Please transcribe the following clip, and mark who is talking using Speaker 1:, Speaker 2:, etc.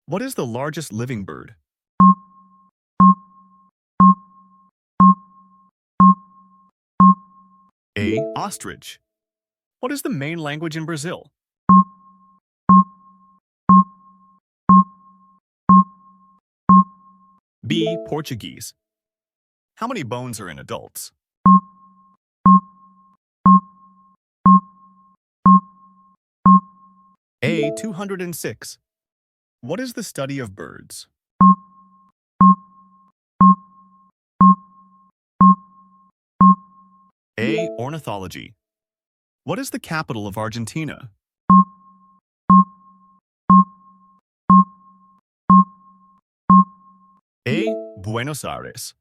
Speaker 1: What is the largest living bird? A. Ostrich. What is the main language in Brazil? B. Portuguese. How many bones are in adults? A. 206. What is the study of birds? A. Ornithology. What is the capital of Argentina? A. Buenos Aires.